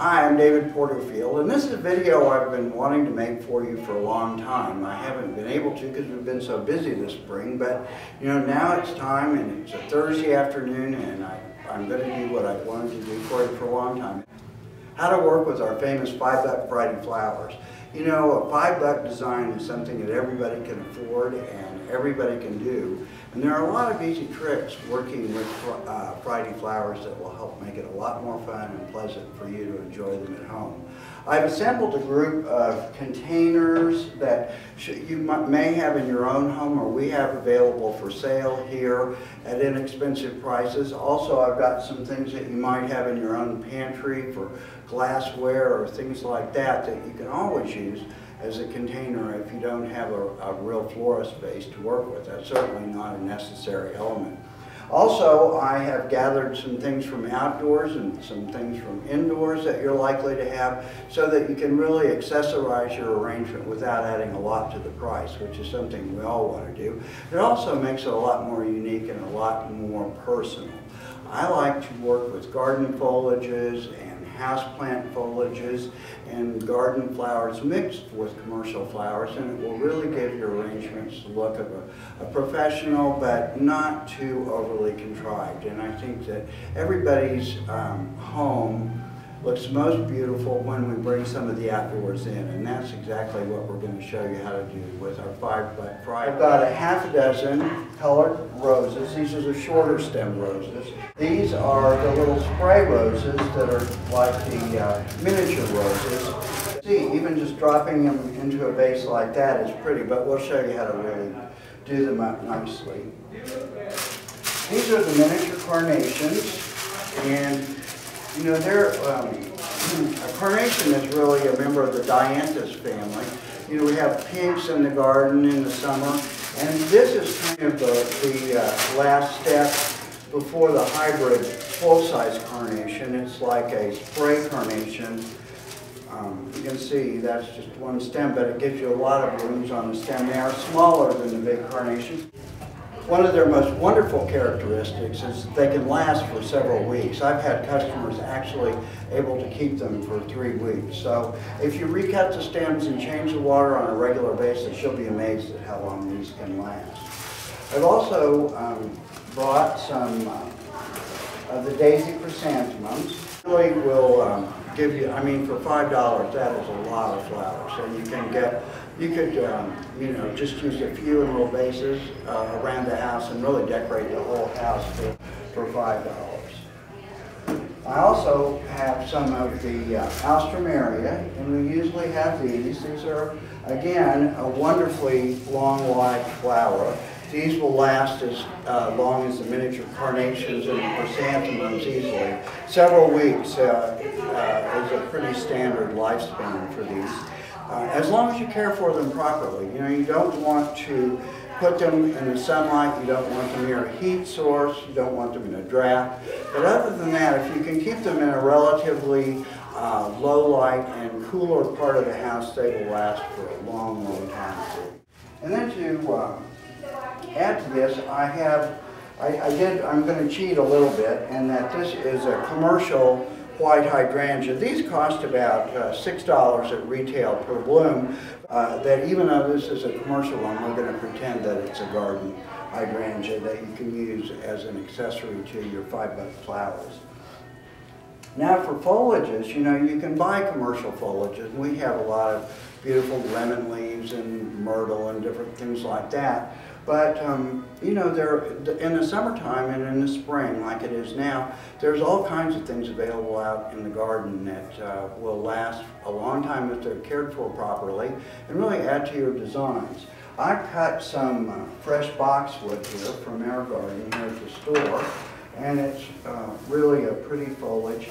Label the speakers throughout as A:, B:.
A: Hi, I'm David Porterfield, and this is a video I've been wanting to make for you for a long time. I haven't been able to because we've been so busy this spring, but now it's time, and it's a Thursday afternoon, and I'm going to do what I've wanted to do for you for a long time. How to work with our famous $5 Friday flowers. A $5 design is something that everybody can afford and everybody can do. And there are a lot of easy tricks working with Friday flowers that will help make it a lot more fun and pleasant for you to enjoy them at home. I've assembled a group of containers that you may have in your own home, or we have available for sale here at inexpensive prices. Also, I've got some things that you might have in your own pantry for glassware or things like that that you can always use as a container if you don't have a real florist base to work with. That's certainly not a necessary element. Also, I have gathered some things from outdoors and some things from indoors that you're likely to have so that you can really accessorize your arrangement without adding a lot to the price, which is something we all want to do. It also makes it a lot more unique and a lot more personal. I like to work with garden foliages and houseplant foliages and garden flowers mixed with commercial flowers, and it will really give your arrangements the look of a professional but not too overly contrived. And I think that everybody's home looks most beautiful when we bring some of the outdoors in, and that's exactly what we're going to show you how to do with our $5 Friday. I've got a half a dozen colored roses. These are the shorter stem roses. These are the little spray roses that are like the miniature roses. See, even just dropping them into a vase like that is pretty, but we'll show you how to really do them up nicely. These are the miniature carnations, and they're, a carnation is really a member of the dianthus family. We have pinks in the garden in the summer, and this is kind of the last step before the hybrid full-size carnation. It's like a spray carnation. You can see that's just one stem, but it gives you a lot of blooms on the stem. They are smaller than the big carnations. One of their most wonderful characteristics is that they can last for several weeks. I've had customers actually able to keep them for 3 weeks. So if you recut the stems and change the water on a regular basis, you'll be amazed at how long these can last. I've also brought some of the daisy chrysanthemums. Really will give you, for $5, that is a lot of flowers. So you can get, you could, just use a few in little vases around the house and really decorate the whole house for $5. I also have some of the alstroemeria, and we usually have these. These are, again, a wonderfully long-lived flower. These will last as long as the miniature carnations and the chrysanthemums easily. Several weeks is a pretty standard lifespan for these. As long as you care for them properly. You don't want to put them in the sunlight, you don't want them near a heat source, you don't want them in a draft. But other than that, if you can keep them in a relatively low light and cooler part of the house, they will last for a long, long time. And then to add to this, I'm going to cheat a little bit, and that this is a commercial white hydrangea. These cost about $6 at retail per bloom. That even though this is a commercial one, we're going to pretend that it's a garden hydrangea that you can use as an accessory to your $5 flowers. Now for foliages, you can buy commercial foliages. We have a lot of beautiful lemon leaves and myrtle and different things like that. But, they're, in the summertime and in the spring, like it is now, there's all kinds of things available out in the garden that will last a long time if they're cared for properly and really add to your designs. I cut some fresh boxwood here from our garden here at the store, and it's really a pretty foliage.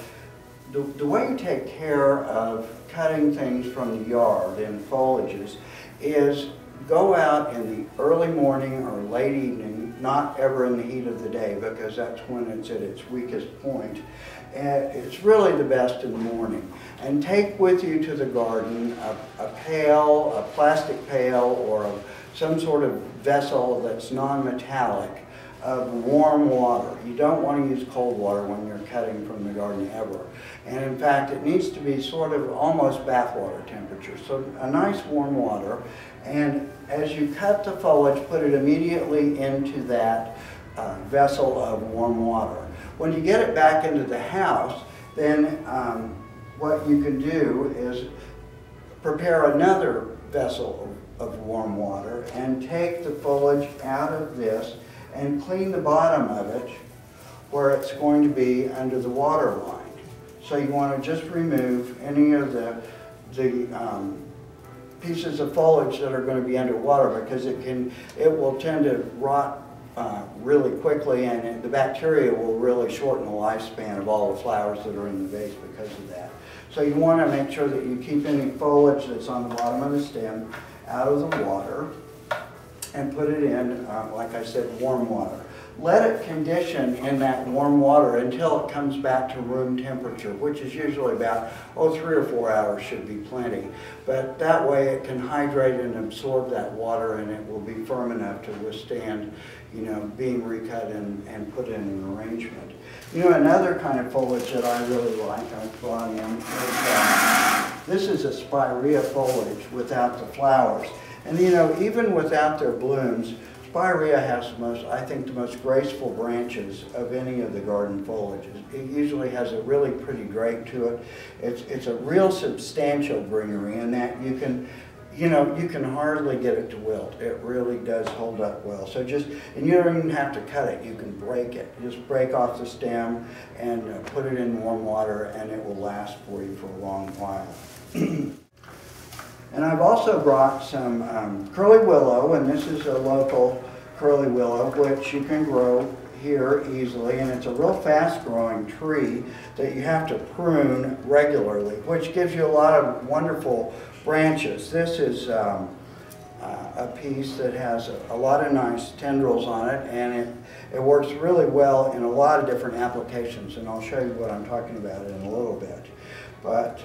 A: The way you take care of cutting things from the yard in foliages is go out in the early morning or late evening, not ever in the heat of the day, because that's when it's at its weakest point. It's really the best in the morning. And take with you to the garden a pail, a plastic pail, or some sort of vessel that's non-metallic of warm water. You don't want to use cold water when you're cutting from the garden ever. And in fact, it needs to be sort of almost bathwater temperature. So a nice warm water. And as you cut the foliage, put it immediately into that vessel of warm water. When you get it back into the house, then what you can do is prepare another vessel of warm water and take the foliage out of this and clean the bottom of it where it's going to be under the water line. So you want to just remove any of the pieces of foliage that are going to be underwater, because it will tend to rot really quickly, and the bacteria will really shorten the lifespan of all the flowers that are in the vase because of that. So you want to make sure that you keep any foliage that's on the bottom of the stem out of the water and put it in, like I said, warm water. Let it condition in that warm water until it comes back to room temperature, which is usually about, 3 or 4 hours should be plenty. But that way it can hydrate and absorb that water, and it will be firm enough to withstand, being recut and put in an arrangement. Another kind of foliage that I really like, I've brought in, is this is a spirea foliage without the flowers. And even without their blooms, spirea has I think the most graceful branches of any of the garden foliages. It usually has a really pretty drape to it. It's a real substantial greenery, in that you can hardly get it to wilt. It really does hold up well. So and you don't even have to cut it. You can break it. Just break off the stem and put it in warm water, and it will last for you for a long while. And I've also brought some curly willow, and this is a local curly willow, which you can grow here easily, and it's a real fast-growing tree that you have to prune regularly, which gives you a lot of wonderful branches. This is a piece that has a lot of nice tendrils on it, and it works really well in a lot of different applications, and I'll show you what I'm talking about in a little bit. But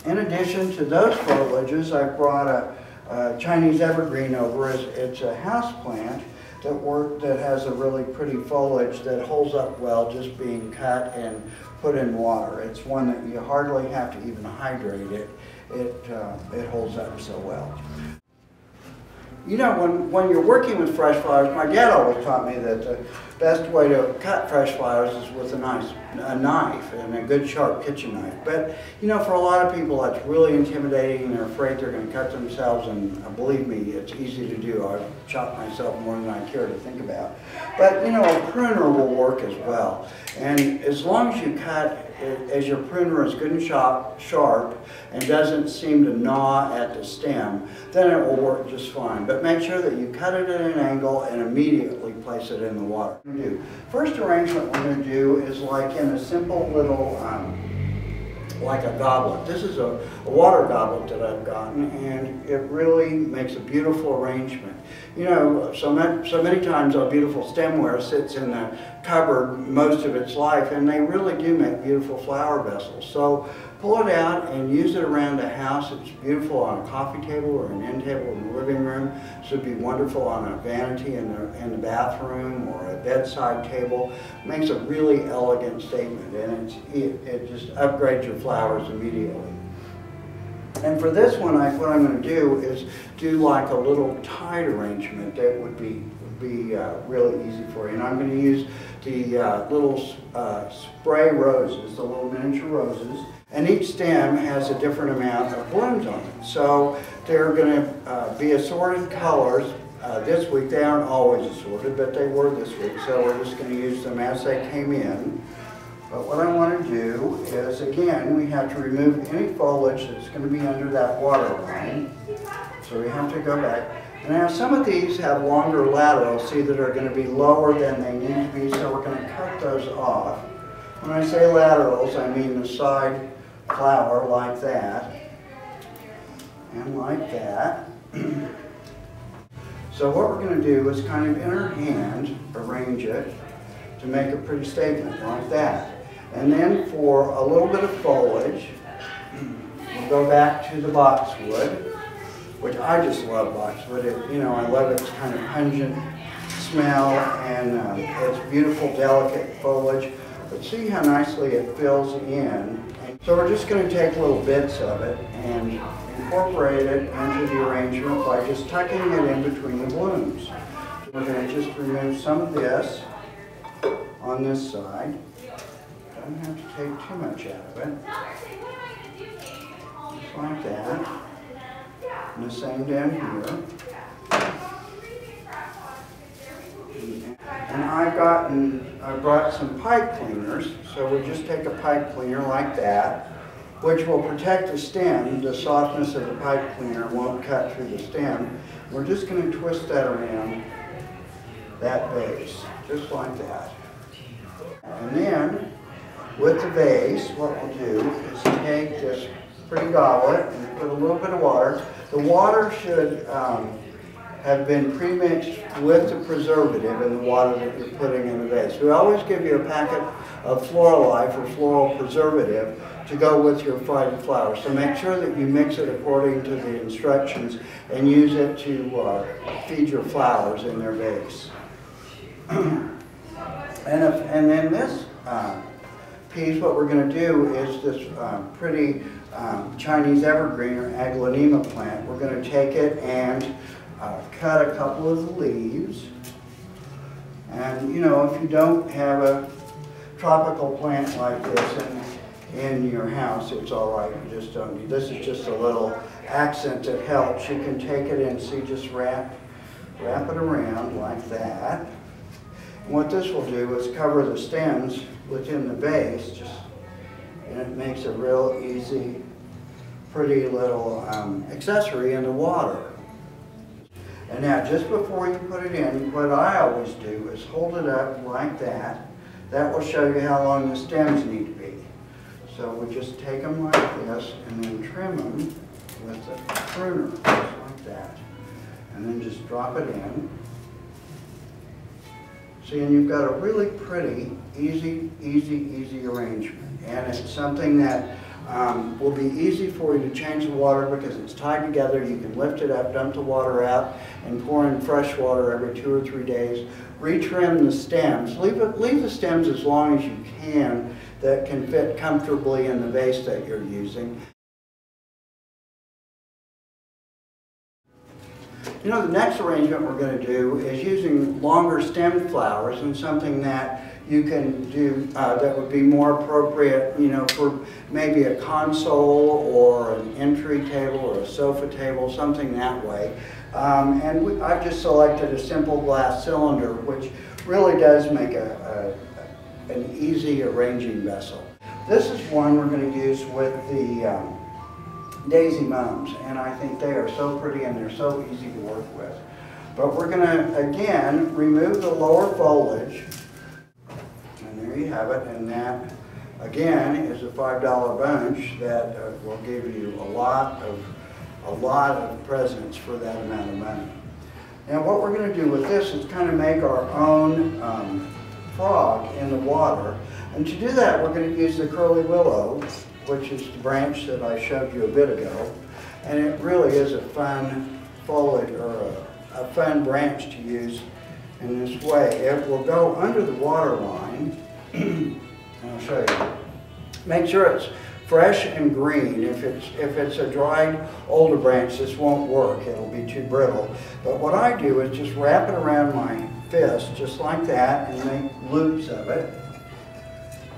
A: in addition to those foliages, I brought a Chinese evergreen over. It's a house plant that has a really pretty foliage that holds up well just being cut and put in water. It's one that you hardly have to even hydrate it. It holds up so well. When you're working with fresh flowers, my dad always taught me that the best way to cut fresh flowers is with a knife, and a good sharp kitchen knife. But for a lot of people that's really intimidating, and they're afraid they're going to cut themselves, and believe me, it's easy to do. I've chopped myself more than I care to think about. But a pruner will work as well. And as long as you cut, as your pruner is good and sharp and doesn't seem to gnaw at the stem, then it will work just fine. But make sure that you cut it at an angle and immediately place it in the water. First arrangement we're going to do is like in a simple little, like a goblet. This is a water goblet that I've gotten, and it really makes a beautiful arrangement. So many times a beautiful stemware sits in the cupboard most of its life, and they really do make beautiful flower vessels. So pull it out and use it around the house. It's beautiful on a coffee table or an end table in the living room. This would be wonderful on a vanity in the bathroom or a bedside table. It makes a really elegant statement, and it just upgrades your flowers immediately. And for this one, what I'm going to do is do like a little tied arrangement that would be really easy for you. And I'm going to use the little spray roses, the little miniature roses. And each stem has a different amount of blooms on it. So they're going to be assorted colors. This week, they aren't always assorted, but they were this week. So we're just going to use them as they came in. But what I want to do is, again, we have to remove any foliage that's going to be under that water line. So we have to go back. And now some of these have longer laterals, see, that are going to be lower than they need to be, so we're going to cut those off. When I say laterals, I mean the side flower like that, and like that. So what we're going to do is kind of in our hand arrange it to make a pretty statement like that. And then for a little bit of foliage, we'll go back to the boxwood, which I just love boxwood. I love its kind of pungent smell, and it's beautiful, delicate foliage. But see how nicely it fills in. So we're just going to take little bits of it and incorporate it into the arrangement by just tucking it in between the blooms. So we're going to just remove some of this on this side. Don't have to take too much out of it. Just like that. And the same down here. And I brought some pipe cleaners, so we'll just take a pipe cleaner like that, which will protect the stem. The softness of the pipe cleaner won't cut through the stem. We're just going to twist that around that base, just like that. And then, with the vase, what we'll do is take this pretty goblet and put a little bit of water. The water should have been pre-mixed with the preservative in the water that you're putting in the vase. We always give you a packet of Floral Life or floral preservative to go with your fried flowers. So make sure that you mix it according to the instructions and use it to feed your flowers in their vase. And then this piece, what we're going to do is this pretty Chinese evergreen or aglaonema plant. We're going to take it and cut a couple of the leaves. And you know, if you don't have a tropical plant like this in your house, it's all right. You just don't need. This is just a little accent that helps. You can take it and see, just wrap it around like that. And what this will do is cover the stems within the base, and it makes a real easy, pretty little accessory in the water. And now, just before you put it in, what I always do is hold it up like that. That will show you how long the stems need to be. So we just take them like this and then trim them with the pruner, just like that. And then just drop it in. See, and you've got a really pretty, easy arrangement. And it's something that will be easy for you to change the water because it's tied together. You can lift it up, dump the water out, and pour in fresh water every 2 or 3 days. Retrim the stems. Leave the stems as long as you can that can fit comfortably in the vase that you're using. You know, the next arrangement we're going to do is using longer stemmed flowers, and something that you can do that would be more appropriate, you know, for maybe a console or an entry table or a sofa table, something that way. I've just selected a simple glass cylinder, which really does make an easy arranging vessel. This is one we're going to use with the daisy mums, and I think they are so pretty and they're so easy to work with. But we're going to, again, remove the lower foliage, and there you have it. And that, again, is a $5 bunch that will give you a lot of presents for that amount of money. Now, what we're going to do with this is kind of make our own frog in the water, and to do that, we're going to use the curly willow, which is the branch that I showed you a bit ago. And it really is a fun foliage, or a fun branch to use in this way. It will go under the water line, and I'll show you. Make sure it's fresh and green. If it's a dried, older branch, this won't work. It'll be too brittle. But what I do is just wrap it around my fist, just like that, and make loops of it.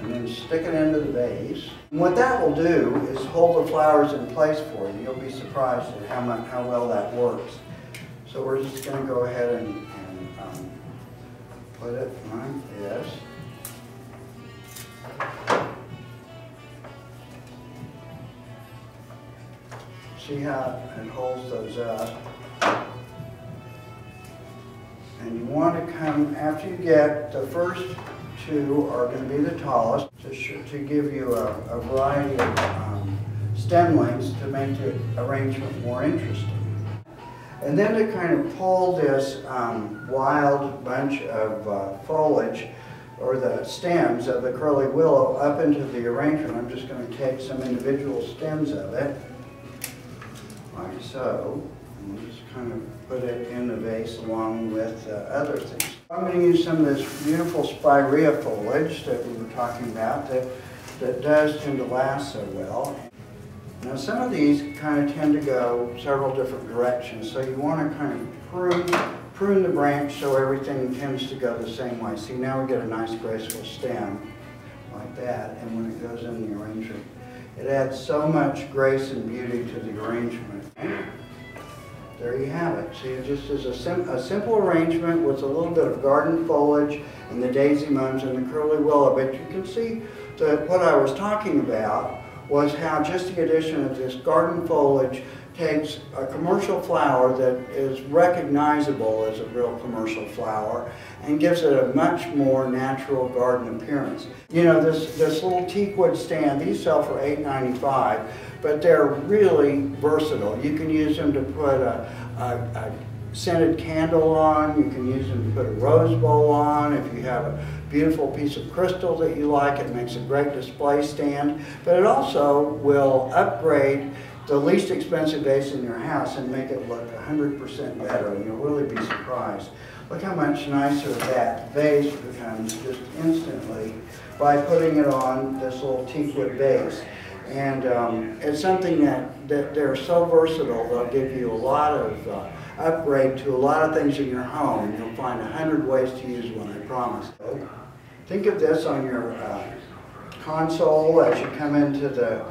A: And then stick it into the vase. And what that will do is hold the flowers in place for you. You'll be surprised at how well that works. So we're just going to go ahead and put it like this. See how it holds those up. And you want to come, after you get the first two are going to be the tallest, to give you a variety of stem lengths to make the arrangement more interesting. And then to kind of pull this wild bunch of foliage, or the stems of the curly willow, up into the arrangement, I'm just going to take some individual stems of it, like so, and we'll just kind of put it in the vase along with other things. I'm going to use some of this beautiful spirea foliage that we were talking about that does tend to last so well. Now some of these kind of tend to go several different directions, so you want to kind of prune the branch so everything tends to go the same way. See, now we get a nice graceful stem like that, and when it goes in the arrangement, it adds so much grace and beauty to the arrangement. There you have it. See, it just is a simple arrangement with a little bit of garden foliage and the daisy mums and the curly willow. But you can see that what I was talking about was how just the addition of this garden foliage takes a commercial flower that is recognizable as a real commercial flower and gives it a much more natural garden appearance. You know, this little teakwood stand, these sell for $8.95, but they're really versatile. You can use them to put a scented candle on, you can use them to put a rose bowl on. If you have a beautiful piece of crystal that you like, it makes a great display stand, but it also will upgrade the least expensive vase in your house and make it look 100% better, and you'll really be surprised. Look how much nicer that vase becomes just instantly by putting it on this little teakwood vase. And it's something that they're so versatile, they'll give you a lot of upgrade to a lot of things in your home. You'll find 100 ways to use one, I promise. Think of this on your console as you come into the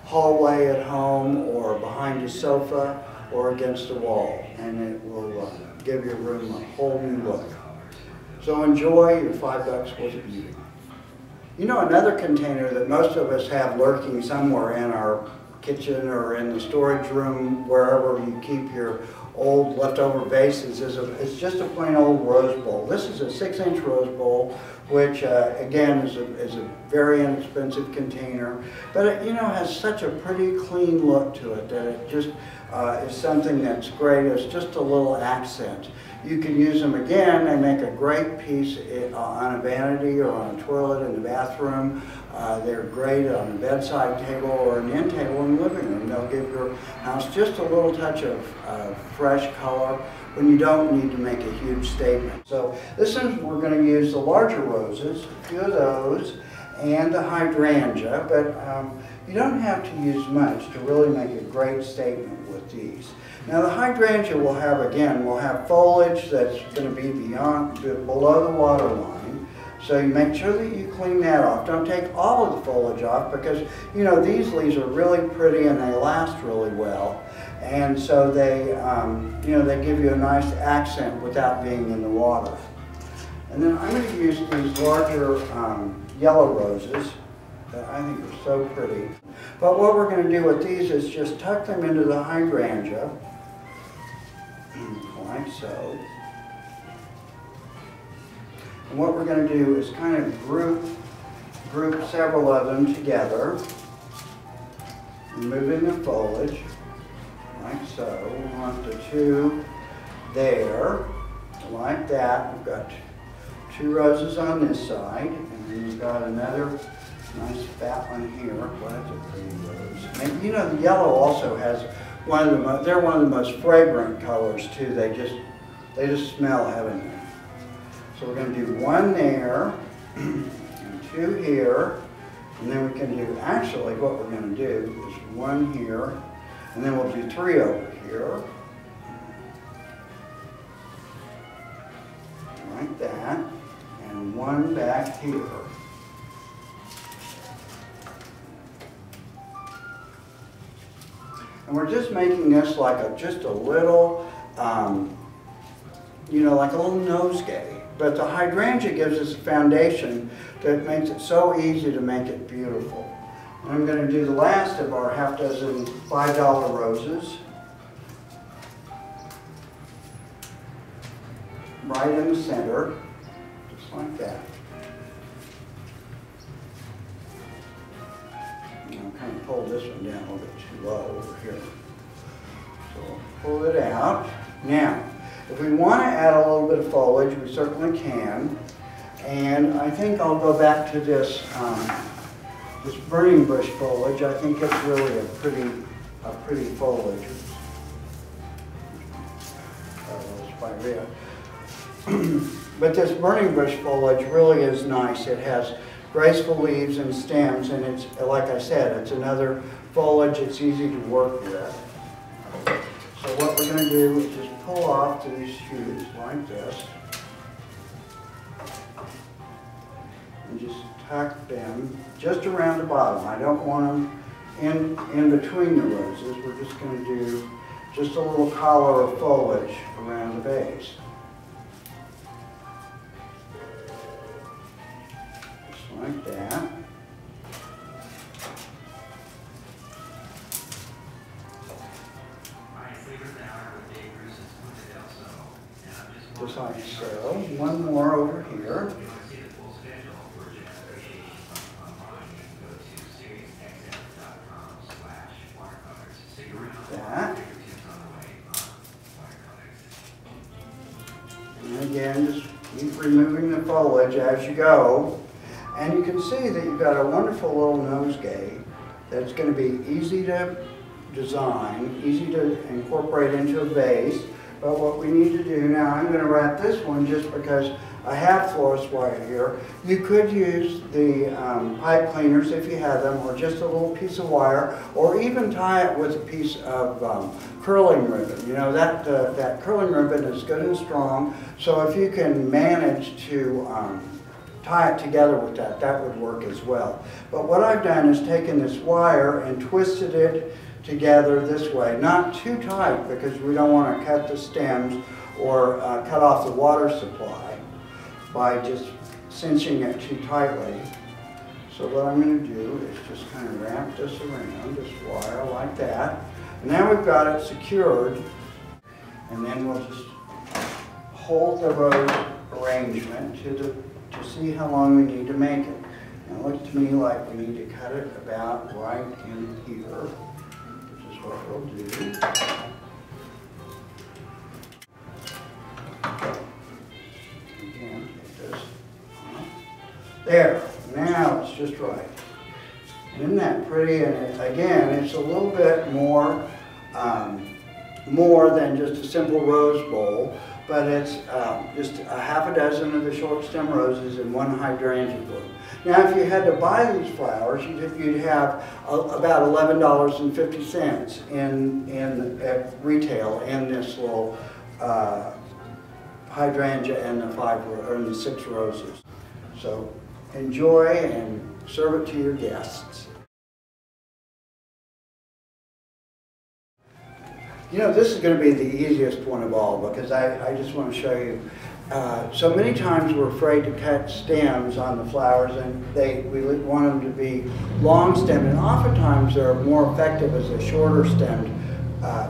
A: hallway at home, or behind your sofa, or against the wall, and it will give your room a whole new look. So enjoy your $5 worth of beauty. You know, another container that most of us have lurking somewhere in our kitchen or in the storage room, wherever you keep your old leftover vases, is just a plain old rose bowl. This is a 6-inch rose bowl, which again is a very inexpensive container, but it, you know, has such a pretty clean look to it that it just is something that's great. It's just a little accent. You can use them again. They make a great piece on a vanity or on a toilet in the bathroom. They're great on a bedside table or an end table in the living room. They'll give your house just a little touch of fresh color when you don't need to make a huge statement. So this is, we're going to use the larger roses, a few of those, and the hydrangea, but you don't have to use much to really make a great statement with these. Now the hydrangea will have foliage that's going to be below the water line. So you make sure that you clean that off. Don't take all of the foliage off, because you know these leaves are really pretty and they last really well. And so they, you know, they give you a nice accent without being in the water. And then I'm going to use these larger yellow roses that I think are so pretty. But what we're going to do with these is just tuck them into the hydrangea, like so. And what we're going to do is kind of group several of them together, removing the foliage, like so. We want the two there, like that. We've got 2 roses on this side, and then we've got another nice fat one here. Well, that's a pretty rose. And you know, the yellow also has they're one of the most fragrant colors too. They just smell heavenly. So we're going to do 1 there, and 2 here, and then we can do, actually what we're going to do is 1 here, and then we'll do 3 over here, like that, and 1 back here. And we're just making this like just a little, you know, like a little nosegay. But the hydrangea gives us a foundation that makes it so easy to make it beautiful. And I'm going to do the last of our half dozen $5 roses. Right in the center, just like that. I'll kind of pull this one down a little bit too low over here. So we'll pull it out. Now, if we want to add a little bit of foliage, we certainly can. And I think I'll go back to this this burning bush foliage. I think it's really a pretty foliage. But this burning bush foliage really is nice. It has graceful leaves and stems, and it's, like I said, it's another foliage it's easy to work with. So what we're going to do is just pull off these shoots like this, and just tuck them just around the bottom. I don't want them in between the roses. We're just going to do just a little collar of foliage around the base. Just like that. Just like so. One more over here. That. And again, just keep removing the foliage as you go. And you can see that you've got a wonderful little nosegay that's going to be easy to design, easy to incorporate into a vase. But what we need to do now, I'm going to wrap this one just because I have florist wire here. You could use the pipe cleaners if you have them, or just a little piece of wire, or even tie it with a piece of curling ribbon. You know, that curling ribbon is good and strong, so if you can manage to tie it together with that, that would work as well. But what I've done is taken this wire and twisted it together this way, not too tight because we don't want to cut the stems or cut off the water supply by just cinching it too tightly. So what I'm going to do is just kind of wrap this around this wire like that. And now we've got it secured, and then we'll just hold the rose arrangement to see how long we need to make it. Now it looks to me like we need to cut it about right in here. What we'll do. Again, take this off. There, now it's just right. Isn't that pretty? And again, it's a little bit more than just a simple rose bowl, but it's just a half a dozen of the short stem roses and one hydrangea bloom. Now, if you had to buy these flowers, you'd have about $11.50 at retail in this little hydrangea and the 6 roses. So enjoy and serve it to your guests. You know, this is going to be the easiest one of all because I just want to show you. So many times we're afraid to cut stems on the flowers, and we want them to be long stemmed, and oftentimes they're more effective as a shorter stemmed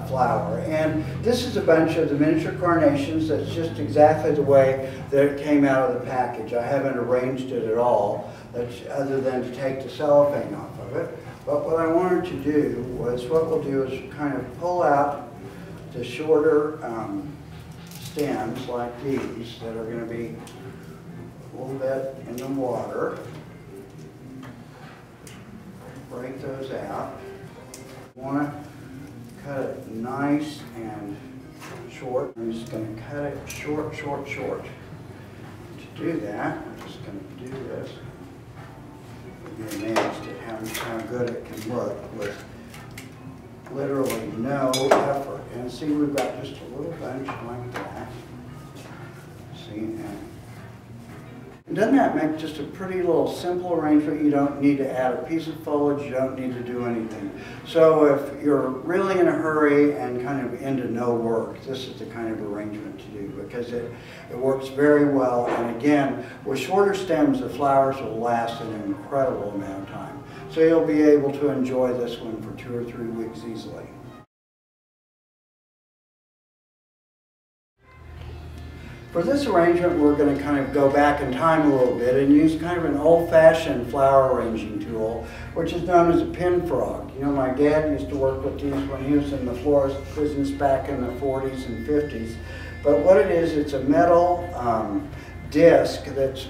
A: flower. And this is a bunch of the miniature carnations that's just exactly the way that it came out of the package. I haven't arranged it at all, other than to take the cellophane off of it. But what I wanted to do was, what we'll do is kind of pull out the shorter stems like these that are going to be a little bit in the water. Break those out. You want to cut it nice and short. I'm just going to cut it short, short, short. To do that, I'm just going to do this. You'll be amazed at how good it can look with literally no effort. And see, we've got just a little bunch like that. See, and doesn't that make just a pretty little simple arrangement? You don't need to add a piece of foliage, you don't need to do anything. So if you're really in a hurry and kind of into no work, this is the kind of arrangement to do because it works very well. And again, with shorter stems, the flowers will last an incredible amount of time. So you'll be able to enjoy this one for 2 or 3 weeks easily. For this arrangement, we're going to kind of go back in time a little bit and use kind of an old-fashioned flower arranging tool, which is known as a pin frog. You know, my dad used to work with these when he was in the florist business back in the 40s and 50s. But what it is, it's a metal disc that's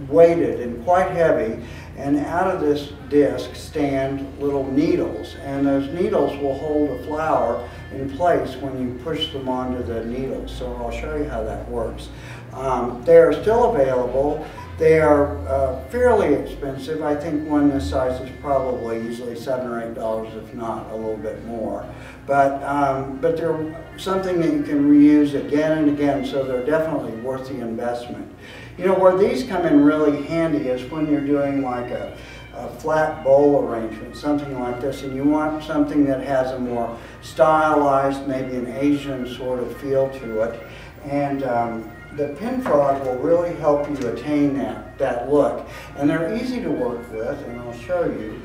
A: weighted and quite heavy, and out of this disc stand little needles, and those needles will hold a flower in place when you push them onto the needles. So I'll show you how that works. They are still available. They are fairly expensive. I think one this size is probably usually $7 or $8, if not a little bit more. But they're something that you can reuse again and again, so they're definitely worth the investment. You know, where these come in really handy is when you're doing like a flat bowl arrangement, something like this, and you want something that has a more stylized, maybe an Asian sort of feel to it. And the pin frog will really help you attain that look. And they're easy to work with, and I'll show you.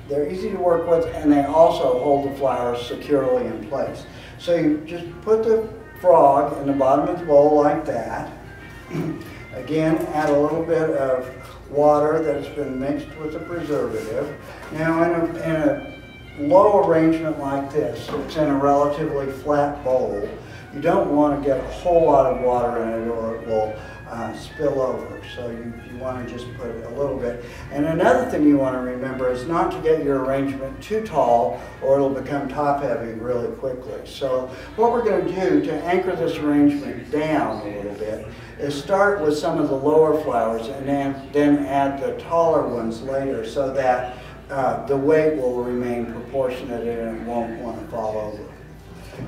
A: They're easy to work with, and they also hold the flowers securely in place. So you just put the frog in the bottom of the bowl like that. Again, add a little bit of water that's been mixed with the preservative. Now in a low arrangement like this, it's in a relatively flat bowl. You don't want to get a whole lot of water in it or it will spill over. So you want to just put a little bit. And another thing you want to remember is not to get your arrangement too tall or it'll become top heavy really quickly. So what we're going to do to anchor this arrangement down a little bit is start with some of the lower flowers and then add the taller ones later so that the weight will remain proportionate and it won't want to fall over.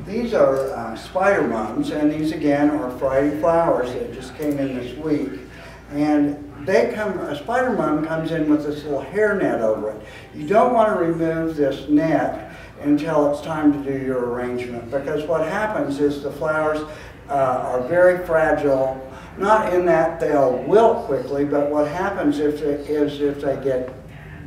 A: These are spider mums, and these again are Friday flowers that just came in this week. And a spider mum comes in with this little hairnet over it. You don't want to remove this net until it's time to do your arrangement, because what happens is the flowers are very fragile, not in that they'll wilt quickly, but what happens is if they get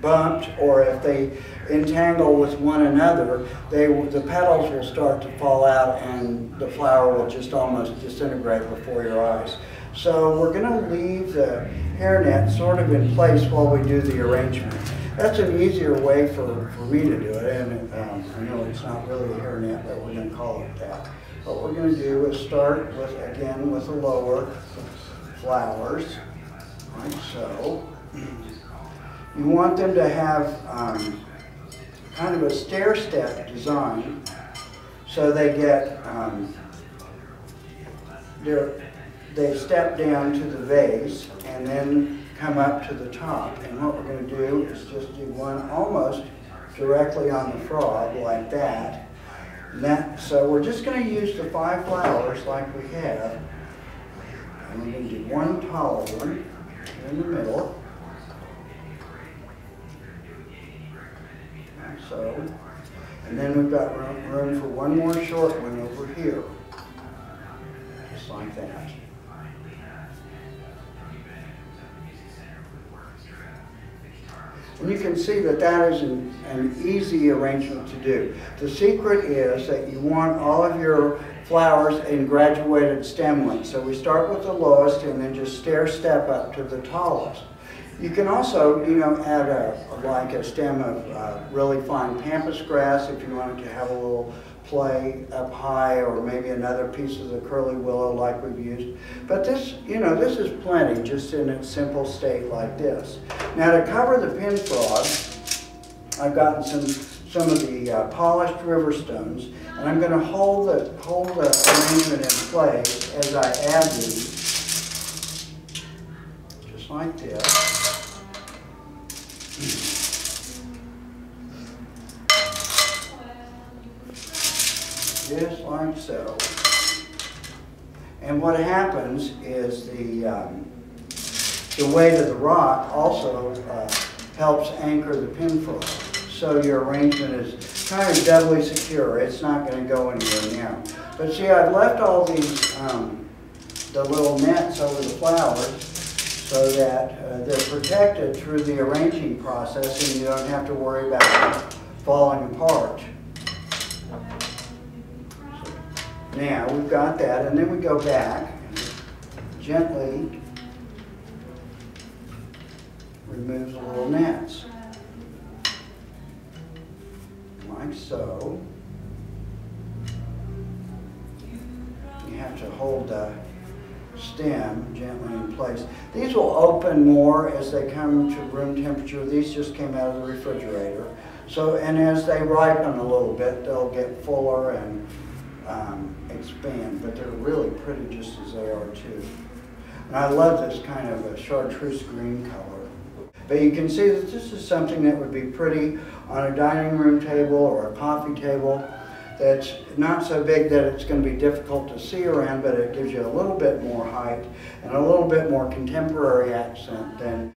A: bumped or if they entangle with one another, the petals will start to fall out and the flower will just almost disintegrate before your eyes. So we're going to leave the hairnet sort of in place while we do the arrangement. That's an easier way for me to do it, and I know it's not really a hairnet, but we're going to call it that. What we're going to do is start with, again, with the lower flowers, like so. You want them to have kind of a stair-step design, so they get they step down to the vase and then come up to the top. And what we're going to do is just do one almost directly on the frog like that. So we're just going to use the 5 flowers like we have, and we're going to do one taller one in the middle. So, and then we've got room for one more short one over here, just like that. And you can see that that is an easy arrangement to do. The secret is that you want all of your flowers in graduated stem length. So we start with the lowest and then just stair step up to the tallest. You can also, add like a stem of really fine pampas grass if you wanted to have a little play up high, or maybe another piece of the curly willow like we've used. But this, this is plenty just in its simple state like this. Now to cover the pin frog, I've gotten some of the polished river stones, and I'm going to hold the arrangement in place as I add these, just like this. Just like so. And what happens is the weight of the rock also helps anchor the pin frog. So your arrangement is kind of doubly secure. It's not going to go anywhere now. But see, I've left all these, the little nets over the flowers so that they're protected through the arranging process and you don't have to worry about them falling apart. Now we've got that, and then we go back and gently remove the little nets, like so. You have to hold the stem gently in place. These will open more as they come to room temperature. These just came out of the refrigerator. So, and as they ripen a little bit, they'll get fuller and expand, but they're really pretty just as they are too. And I love this kind of a chartreuse green color. But you can see that this is something that would be pretty on a dining room table or a coffee table. That's not so big that it's going to be difficult to see around, but it gives you a little bit more height and a little bit more contemporary accent than